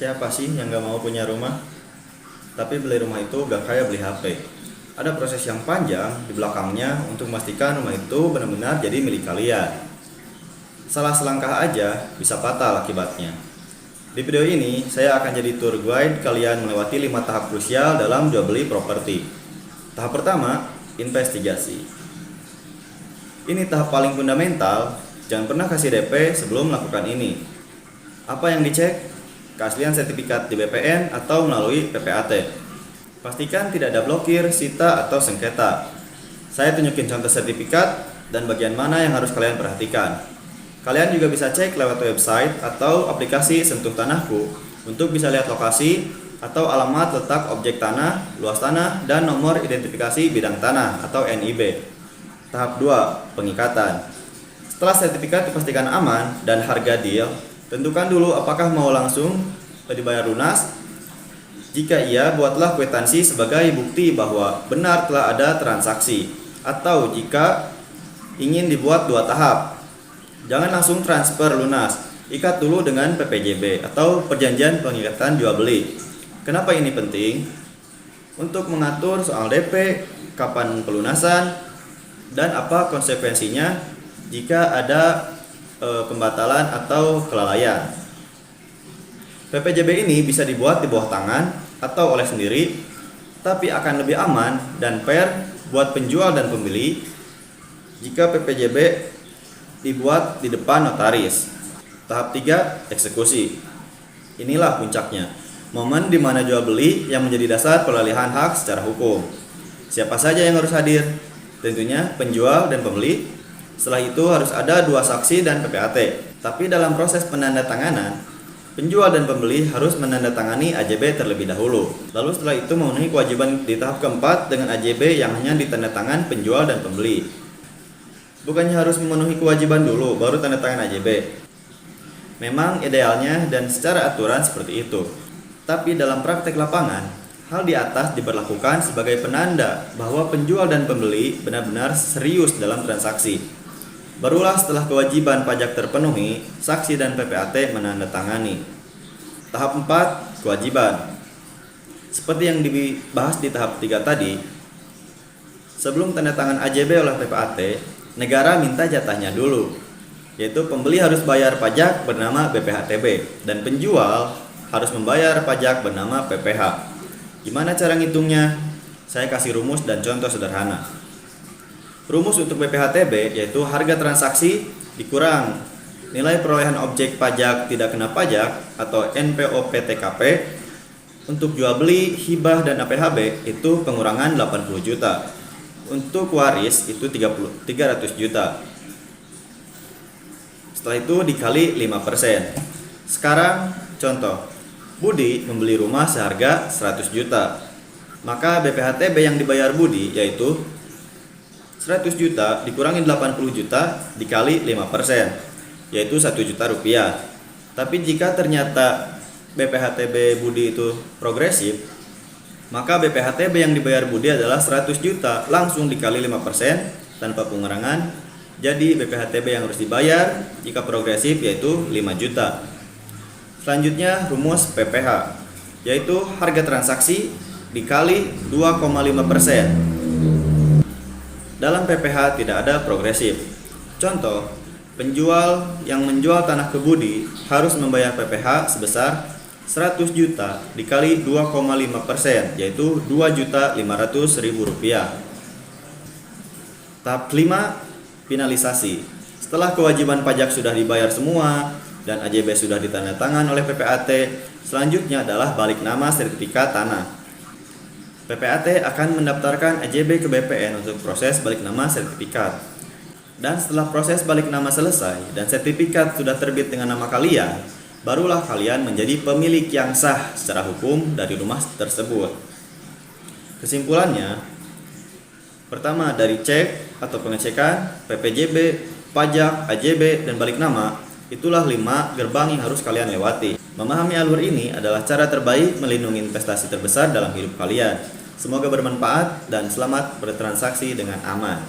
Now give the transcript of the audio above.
Siapa sih yang gak mau punya rumah? Tapi beli rumah itu gak kayak beli HP. Ada proses yang panjang di belakangnya untuk memastikan rumah itu benar-benar jadi milik kalian. Salah selangkah aja bisa fatal akibatnya. Di video ini, saya akan jadi tour guide kalian melewati 5 tahap krusial dalam jual beli properti. Tahap pertama, investigasi. Ini tahap paling fundamental, jangan pernah kasih DP sebelum melakukan ini. Apa yang dicek? Keaslian sertifikat di BPN atau melalui PPAT. Pastikan tidak ada blokir, sita, atau sengketa. Saya tunjukin contoh sertifikat dan bagian mana yang harus kalian perhatikan. Kalian juga bisa cek lewat website atau aplikasi Sentuh Tanahku untuk bisa lihat lokasi atau alamat letak objek tanah, luas tanah, dan nomor identifikasi bidang tanah atau NIB. Tahap 2, pengikatan. Setelah sertifikat dipastikan aman dan harga deal, tentukan dulu apakah mau langsung dibayar lunas. Jika iya, buatlah kwitansi sebagai bukti bahwa benar telah ada transaksi. Atau jika ingin dibuat 2 tahap, jangan langsung transfer lunas. Ikat dulu dengan PPJB atau perjanjian pengikatan jual beli. Kenapa ini penting? Untuk mengatur soal DP, kapan pelunasan, dan apa konsekuensinya jika ada pembatalan atau kelalaian. PPJB ini bisa dibuat di bawah tangan atau oleh sendiri, tapi akan lebih aman dan fair buat penjual dan pembeli jika PPJB dibuat di depan notaris. Tahap 3, eksekusi. Inilah puncaknya, momen di mana jual beli yang menjadi dasar peralihan hak secara hukum. Siapa saja yang harus hadir? Tentunya penjual dan pembeli. Setelah itu harus ada 2 saksi dan PPAT. Tapi dalam proses penandatanganan, penjual dan pembeli harus menandatangani AJB terlebih dahulu. Lalu setelah itu memenuhi kewajiban di tahap keempat dengan AJB yang hanya ditandatangan penjual dan pembeli. Bukannya harus memenuhi kewajiban dulu baru tanda tangan AJB. Memang idealnya dan secara aturan seperti itu. Tapi dalam praktek lapangan, hal di atas diberlakukan sebagai penanda bahwa penjual dan pembeli benar-benar serius dalam transaksi. Barulah setelah kewajiban pajak terpenuhi, saksi dan PPAT menandatangani. Tahap 4, kewajiban. Seperti yang dibahas di tahap 3 tadi, sebelum tanda tangan AJB oleh PPAT, negara minta jatahnya dulu, yaitu pembeli harus bayar pajak bernama BPHTB dan penjual harus membayar pajak bernama PPH. Gimana cara ngitungnya? Saya kasih rumus dan contoh sederhana. Rumus untuk BPHTB yaitu harga transaksi dikurang nilai perolehan objek pajak tidak kena pajak atau NPOP-TKP. Untuk jual beli, hibah, dan APHB itu pengurangan 80 juta. Untuk waris itu 300 juta. Setelah itu dikali 5%. Sekarang contoh, Budi membeli rumah seharga 100 juta. Maka BPHTB yang dibayar Budi yaitu 100 juta dikurangi 80 juta dikali 5%, yaitu 1 juta rupiah. Tapi jika ternyata BPHTB Budi itu progresif, maka BPHTB yang dibayar Budi adalah 100 juta langsung dikali 5% tanpa pengurangan. Jadi BPHTB yang harus dibayar jika progresif yaitu 5 juta. Selanjutnya rumus PPH, yaitu harga transaksi dikali 2,5%. Dalam PPH tidak ada progresif. Contoh, penjual yang menjual tanah ke Budi harus membayar PPH sebesar 100 juta dikali 2,5%, yaitu 2.500.000 rupiah. Tahap 5, finalisasi. Setelah kewajiban pajak sudah dibayar semua dan AJB sudah ditandatangan oleh PPAT, selanjutnya adalah balik nama sertifikat tanah. PPAT akan mendaftarkan AJB ke BPN untuk proses balik nama sertifikat. Dan setelah proses balik nama selesai dan sertifikat sudah terbit dengan nama kalian, barulah kalian menjadi pemilik yang sah secara hukum dari rumah tersebut. Kesimpulannya, pertama dari cek atau pengecekan, PPJB, pajak, AJB, dan balik nama, itulah 5 gerbang yang harus kalian lewati. Memahami alur ini adalah cara terbaik melindungi investasi terbesar dalam hidup kalian. Semoga bermanfaat dan selamat bertransaksi dengan aman.